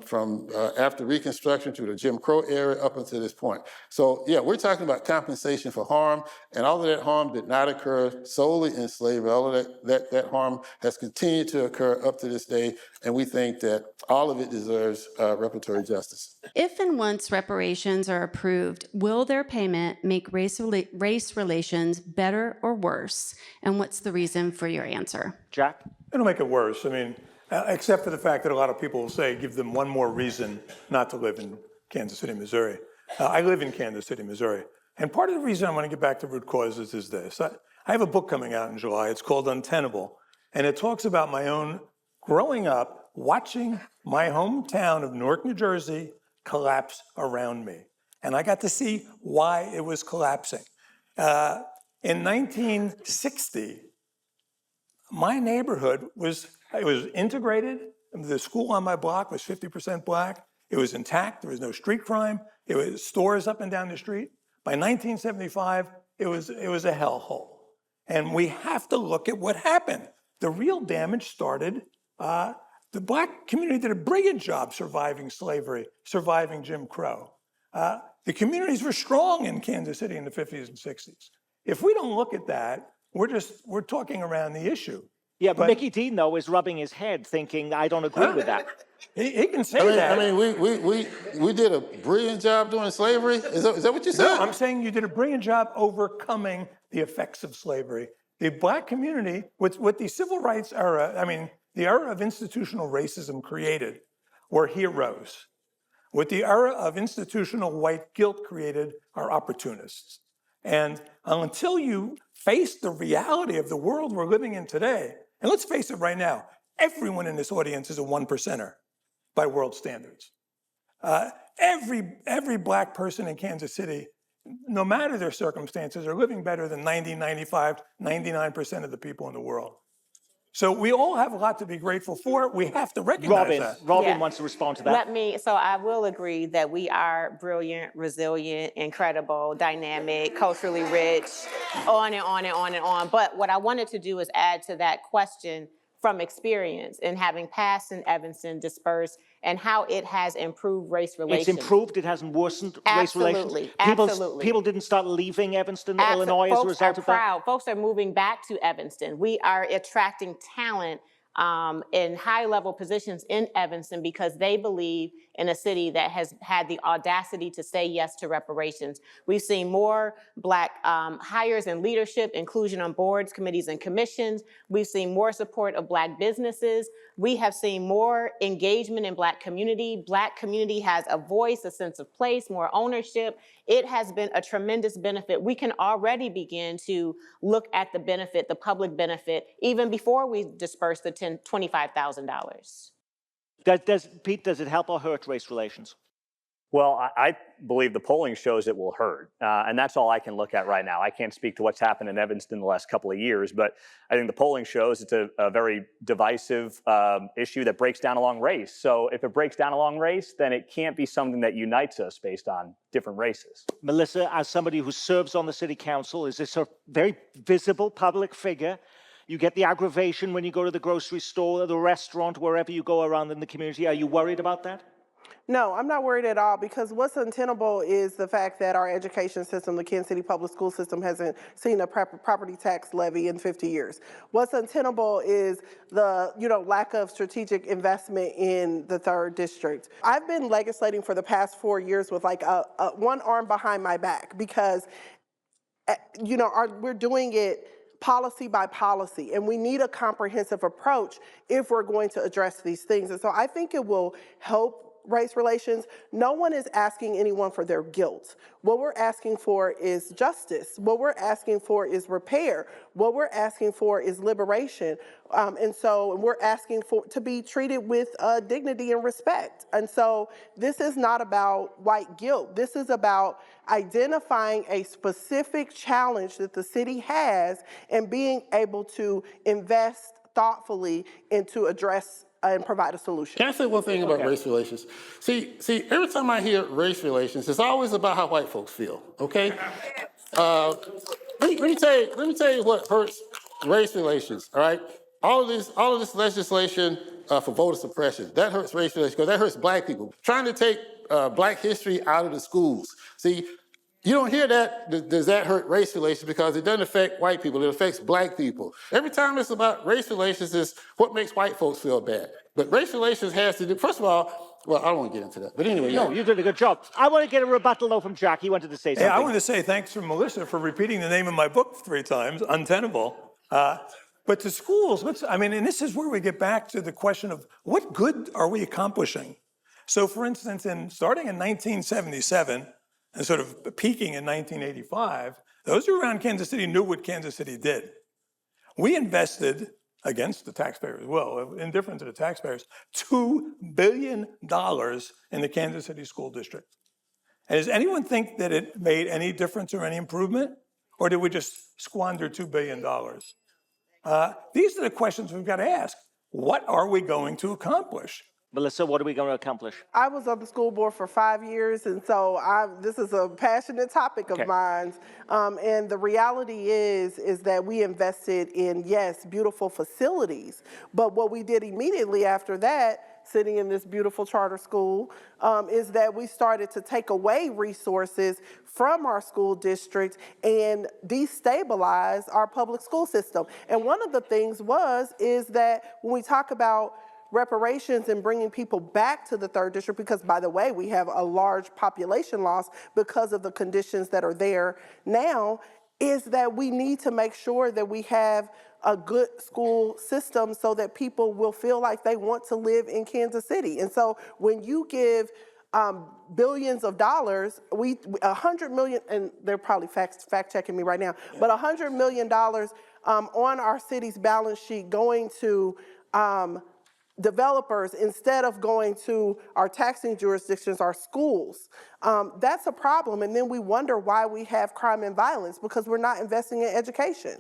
after Reconstruction to the Jim Crow era up until this point. So yeah, we're talking about compensation for harm, and all of that harm did not occur solely in slavery. All of that harm has continued to occur up to this day, and we think that all of it deserves reparatory justice. If and once reparations are approved, will their payment make race relations better or worse? And what's the reason for your answer? Jack? It'll make it worse. I mean, except for the fact that a lot of people will say, give them one more reason not to live in Kansas City, Missouri. I live in Kansas City, Missouri. And part of the reason I want to get back to root causes is this. I have a book coming out in July. It's called Untenable. And it talks about my own growing up, watching my hometown of Newark, New Jersey collapse around me. And I got to see why it was collapsing. In 1960, my neighborhood was integrated. The school on my block was 50% black. It was intact. There was no street crime. It was stores up and down the street. By 1975, it was a hellhole. And we have to look at what happened. The real damage started. The black community did a brilliant job surviving slavery, surviving Jim Crow. The communities were strong in Kansas City in the 50s and 60s. If we don't look at that, we're talking around the issue. Yeah, but Mickey Dean, though, is rubbing his head thinking, I don't agree with that. He can say that. I mean, we did a brilliant job doing slavery. Is that what you said? No, I'm saying you did a brilliant job overcoming the effects of slavery. The black community, with the civil rights era, I mean, the era of institutional racism created were heroes. What the era of institutional white guilt created are opportunists. And until you face the reality of the world we're living in today, and let's face it right now, everyone in this audience is a 1%er by world standards. Every black person in Kansas City, no matter their circumstances, are living better than 90, 95, 99% of the people in the world. So we all have a lot to be grateful for. We have to recognize that. Robin wants to respond to that. So I will agree that we are brilliant, resilient, incredible, dynamic, culturally rich, on and on and on and on. But what I wanted to do is add to that question from experience and having passed in Evanston, dispersed, and how it has improved race relations. It's improved, it hasn't worsened race relations. Absolutely. People didn't start leaving Evanston, Illinois as a result of that? Folks are moving back to Evanston. We are attracting talent in high-level positions in Evanston because they believe in a city that has had the audacity to say yes to reparations. We've seen more black hires in leadership, inclusion on boards, committees, and commissions. We've seen more support of black businesses. We have seen more engagement in black community. Black community has a voice, a sense of place, more ownership. It has been a tremendous benefit. We can already begin to look at the benefit, the public benefit, even before we disperse the $25,000. Pete, does it help or hurt race relations? Well, I believe the polling shows it will hurt, and that's all I can look at right now. I can't speak to what's happened in Evanston the last couple of years, but I think the polling shows it's a very divisive issue that breaks down along race. So if it breaks down along race, then it can't be something that unites us based on different races. Melissa, as somebody who serves on the city council, is this a very visible public figure? You get the aggravation when you go to the grocery store or the restaurant, wherever you go around in the community. Are you worried about that? No, I'm not worried at all, because what's untenable is the fact that our education system, the Kansas City public school system, hasn't seen a property tax levy in 50 years. What's untenable is the lack of strategic investment in the 3rd district. I've been legislating for the past 4 years with like one arm behind my back, because we're doing it policy by policy, and we need a comprehensive approach if we're going to address these things. And so I think it will help race relations. No one is asking anyone for their guilt. What we're asking for is justice. What we're asking for is repair. What we're asking for is liberation. And so we're asking for to be treated with dignity and respect. And so this is not about white guilt. This is about identifying a specific challenge that the city has and being able to invest thoughtfully into address and provide a solution. Can I say one thing about race relations? See, every time I hear race relations, it's always about how white folks feel, okay? Let me tell you what hurts race relations, all right? All of this legislation for voter suppression, that hurts race relations, because that hurts black people. Trying to take black history out of the schools. See, you don't hear that, does that hurt race relations, because it doesn't affect white people, it affects black people. Every time it's about race relations, is what makes white folks feel bad. But race relations has to do, first of all, well, I don't want to get into that, but anyway. No, you did a good job. I want to get a rebuttal, though, from Jack. He wanted to say something. Yeah, I want to say thanks to Melissa for repeating the name of my book 3 times, Untenable. But to schools, and this is where we get back to the question of what good are we accomplishing? So for instance, starting in 1977 and sort of peaking in 1985, those who were around Kansas City knew what Kansas City did. We invested, against the taxpayers as well, indifferent to the taxpayers, $2 billion in the Kansas City School District. And does anyone think that it made any difference or any improvement? Or did we just squander $2 billion? These are the questions we've got to ask. What are we going to accomplish? Melissa, what are we going to accomplish? I was on the school board for 5 years, and so this is a passionate topic of mine. And the reality is that we invested in, yes, beautiful facilities, but what we did immediately after that, sitting in this beautiful charter school, is that we started to take away resources from our school district and destabilize our public school system. And one of the things is that when we talk about reparations and bringing people back to the third district, because by the way, we have a large population loss because of the conditions that are there now, is that we need to make sure that we have a good school system so that people will feel like they want to live in Kansas City. And so when you give billions of dollars, 100 million, and they're probably fact checking me right now, but $100 million on our city's balance sheet going to developers instead of going to our taxing jurisdictions, our schools. That's a problem. And then we wonder why we have crime and violence, because we're not investing in education.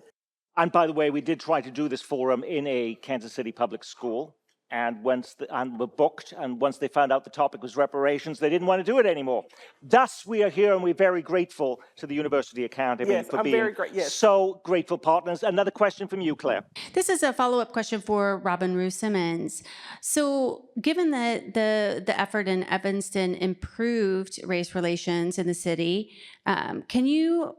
And by the way, we did try to do this forum in a Kansas City public school, and were booked, and once they found out the topic was reparations, they didn't want to do it anymore. Thus, we are here, and we're very grateful to the University Academy for being so grateful partners. Another question from you, Claire. This is a follow-up question for Robin Rue Simmons. So given that the effort in Evanston improved race relations in the city, can you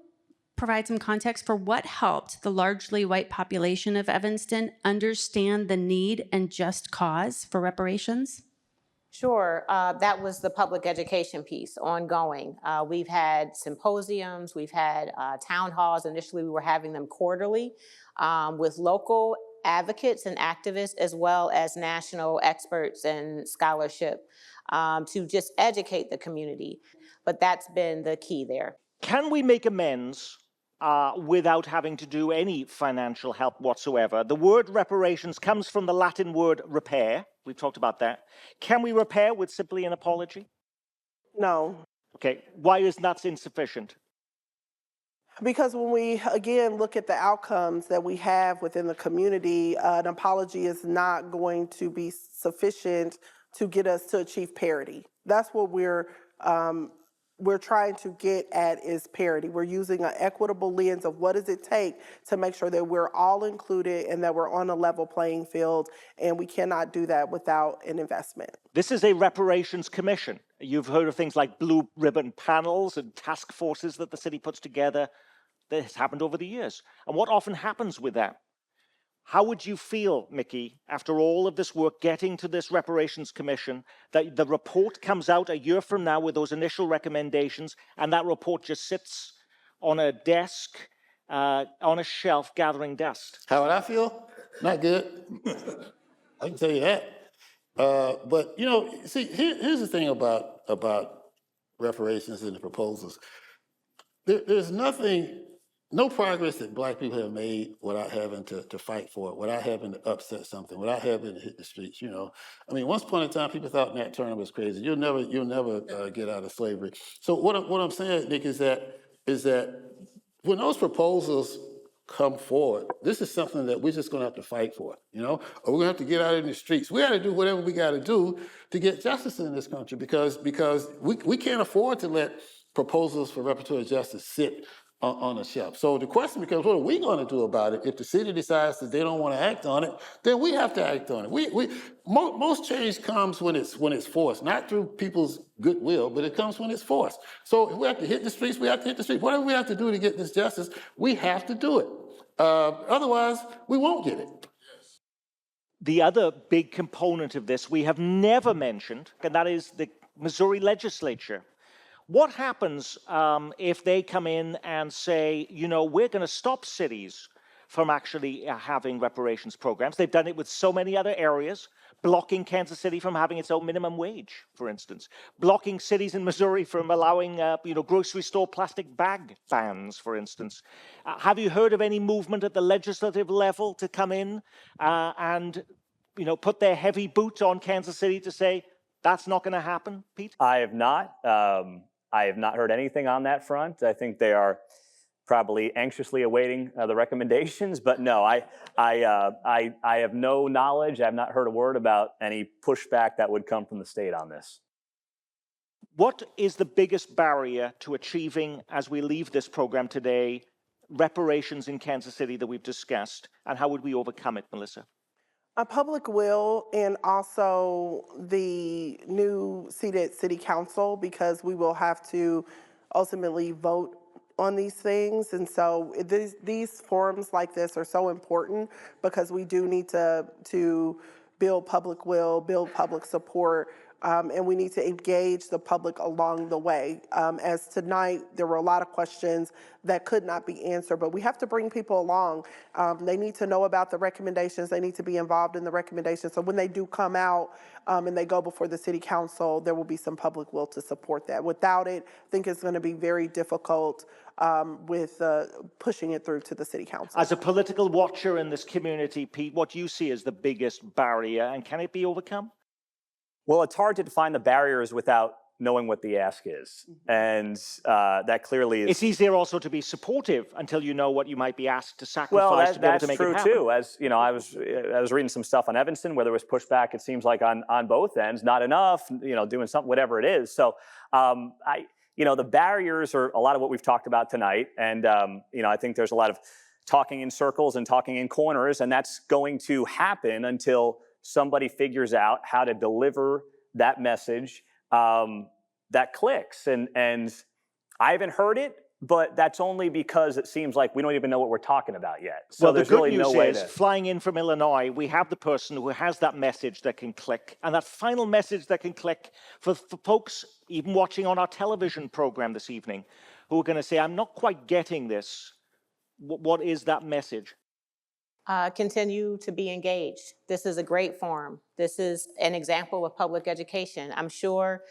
provide some context for what helped the largely white population of Evanston understand the need and just cause for reparations? Sure, that was the public education piece, ongoing. We've had symposiums, we've had town halls. Initially, we were having them quarterly with local advocates and activists, as well as national experts and scholarship to just educate the community. But that's been the key there. Can we make amends without having to do any financial help whatsoever? The word reparations comes from the Latin word repair. We've talked about that. Can we repair with simply an apology? No. Okay, why is that insufficient? Because when we, again, look at the outcomes that we have within the community, an apology is not going to be sufficient to get us to achieve parity. That's what we're trying to get at, is parity. We're using an equitable lens of what does it take to make sure that we're all included and that we're on a level playing field, and we cannot do that without an investment. This is a reparations commission. You've heard of things like blue ribbon panels and task forces that the city puts together. This has happened over the years. And what often happens with that? How would you feel, Mickey, after all of this work getting to this reparations commission, that the report comes out a year from now with those initial recommendations, and that report just sits on a desk, on a shelf, gathering dust? How would I feel? Not good. I can tell you that. But, you know, see, here's the thing about reparations and the proposals. There's no progress that Black people have made without having to fight for it, without having to upset something, without having to hit the streets, you know. I mean, once upon a time, people thought Nat Turner was crazy. You'll never get out of slavery. So what I'm saying, Nick, is that when those proposals come forward, this is something that we're just going to have to fight for, you know, or we're going to have to get out in the streets. We got to do whatever we got to do to get justice in this country, because we can't afford to let proposals for reparatory justice sit on a shelf. So the question becomes, what are we going to do about it? If the city decides that they don't want to act on it, then we have to act on it. Most change comes when it's forced, not through people's goodwill, but it comes when it's forced. So if we have to hit the streets, we have to hit the streets. Whatever we have to do to get this justice, we have to do it. Otherwise, we won't get it. The other big component of this we have never mentioned, and that is the Missouri legislature. What happens if they come in and say, you know, we're going to stop cities from actually having reparations programs. They've done it with so many other areas, blocking Kansas City from having its own minimum wage, for instance, blocking cities in Missouri from allowing, grocery store plastic bag bans, for instance. Have you heard of any movement at the legislative level to come in and, put their heavy boot on Kansas City to say that's not going to happen, Pete? I have not. I have not heard anything on that front. I think they are probably anxiously awaiting the recommendations, but no, I have no knowledge. I have not heard a word about any pushback that would come from the state on this. What is the biggest barrier to achieving, as we leave this program today, reparations in Kansas City that we've discussed, and how would we overcome it, Melissa? A public will, and also the new seated city council, because we will have to ultimately vote on these things. And so these forums like this are so important because we do need to build public will, build public support, and we need to engage the public along the way. As tonight, there were a lot of questions that could not be answered, but we have to bring people along. They need to know about the recommendations. They need to be involved in the recommendations. So when they do come out and they go before the city council, there will be some public will to support that. Without it, I think it's going to be very difficult with pushing it through to the city council. As a political watcher in this community, Pete, what do you see as the biggest barrier, and can it be overcome? Well, it's hard to define the barriers without knowing what the ask is. And that clearly is... It's easier also to be supportive until you know what you might be asked to sacrifice to be able to make it happen. That's true too. As you know, I was reading some stuff on Evanston where there was pushback, it seems like on both ends, not enough, doing something, whatever it is. So the barriers are a lot of what we've talked about tonight. And I think there's a lot of talking in circles and talking in corners, and that's going to happen until somebody figures out how to deliver that message that clicks. And I haven't heard it, but that's only because it seems like we don't even know what we're talking about yet. So well, there's the good really news no way is, to... flying in from Illinois, we have the person who has that message that can click, and that final message that can click for folks even watching on our television program this evening, who are going to say, I'm not quite getting this. What is that message? Continue to be engaged. This is a great forum. This is an example of public education. I'm sure,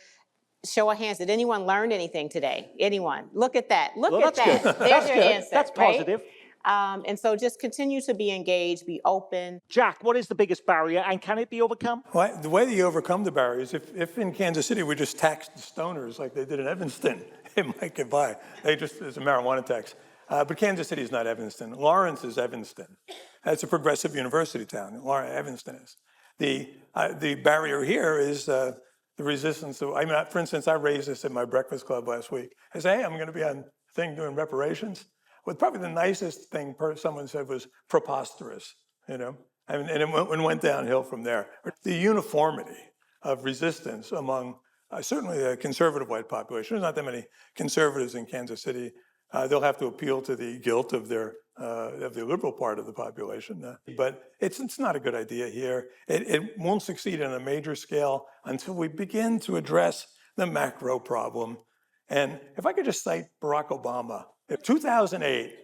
show of hands, did anyone learn anything today? Anyone? Look at that. Look at that. Good. There's your answer. That's positive. Right? And so just continue to be engaged, be open. Jack, what is the biggest barrier, and can it be overcome? Well, the way that you overcome the barriers, if in Kansas City we just taxed the stoners like they did in Evanston, it might get by. It's a marijuana tax. But Kansas City is not Evanston. Lawrence is Evanston. That's a progressive university town. Evanston is. The barrier here is the resistance. For instance, I raised this at my breakfast club last week. I said, hey, I'm going to be on a thing doing reparations. Well, probably the nicest thing someone said was preposterous, and it went downhill from there. The uniformity of resistance among certainly the conservative white population. There's not that many conservatives in Kansas City. They'll have to appeal to the guilt of the liberal part of the population. But it's not a good idea here. It won't succeed on a major scale until we begin to address the macro problem. And if I could just cite Barack Obama, in 2008,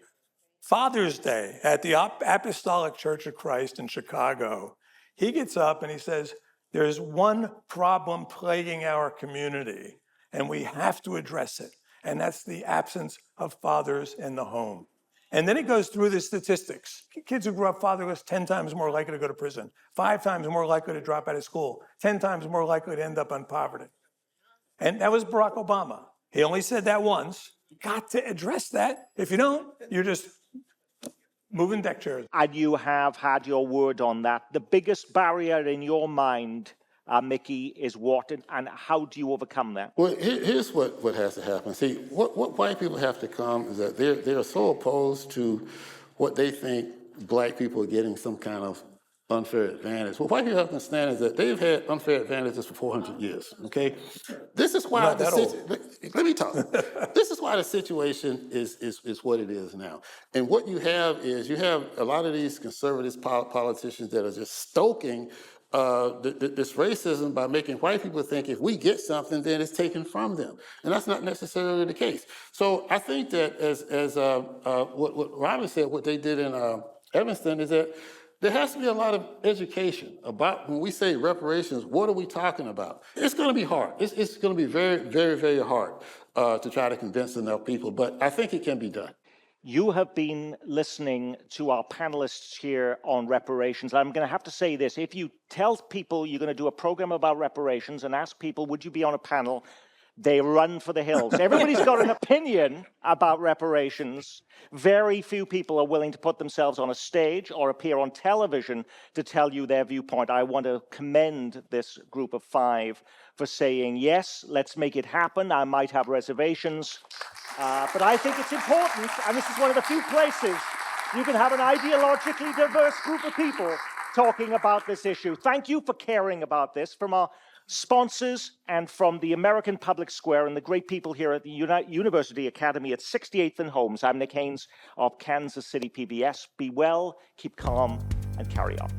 Father's Day at the Apostolic Church of Christ in Chicago, he gets up and he says, there's one problem plaguing our community, and we have to address it. And that's the absence of fathers in the home. And then it goes through the statistics. Kids who grew up fatherless, 10 times more likely to go to prison, 5 times more likely to drop out of school, 10 times more likely to end up on poverty. And that was Barack Obama. He only said that once. You got to address that. If you don't, you're just moving deck chairs. And you have had your word on that. The biggest barrier in your mind, Mickey, is what, and how do you overcome that? Well, here's what has to happen. See, what white people have to come is that they are so opposed to what they think black people are getting some kind of unfair advantage. What white people have to understand is that they've had unfair advantages for 400 years, okay? This is why let me talk. This is why the situation is what it is now. And what you have is a lot of these conservative politicians that are just stoking this racism by making white people think if we get something, then it's taken from them. And that's not necessarily the case. So I think that as what Robin said, what they did in Evanston is that there has to be a lot of education about when we say reparations, what are we talking about? It's going to be hard. It's going to be very, very, very hard to try to convince enough people, but I think it can be done. You have been listening to our panelists here on reparations. I'm going to have to say this. If you tell people you're going to do a program about reparations and ask people, would you be on a panel? They run for the hills. Everybody's got an opinion about reparations. Very few people are willing to put themselves on a stage or appear on television to tell you their viewpoint. I want to commend this group of 5 for saying, yes, let's make it happen. I might have reservations, but I think it's important, and this is one of the few places you can have an ideologically diverse group of people talking about this issue. Thank you for caring about this. From our sponsors and from the American Public Square and the great people here at the University Academy at 68th and Holmes, I'm Nick Haynes of Kansas City PBS. Be well, keep calm, and carry on.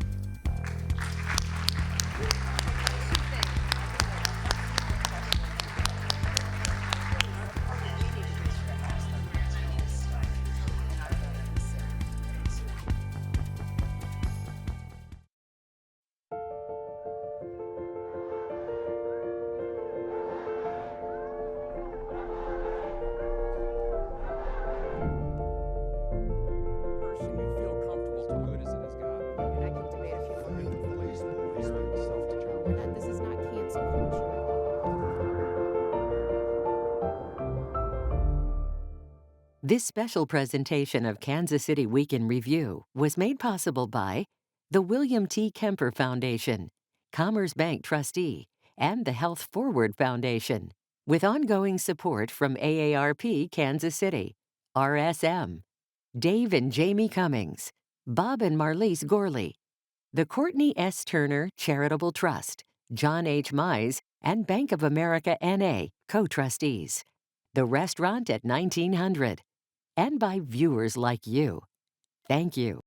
This special presentation of Kansas City Week in Review was made possible by the William T. Kemper Foundation, Commerce Bank Trustee, and the Health Forward Foundation, with ongoing support from AARP Kansas City, RSM, Dave and Jamie Cummings, Bob and Marlise Gorley, the Courtney S. Turner Charitable Trust, John H. Mize, and Bank of America N.A. co-trustees, the restaurant at 1900, and by viewers like you. Thank you.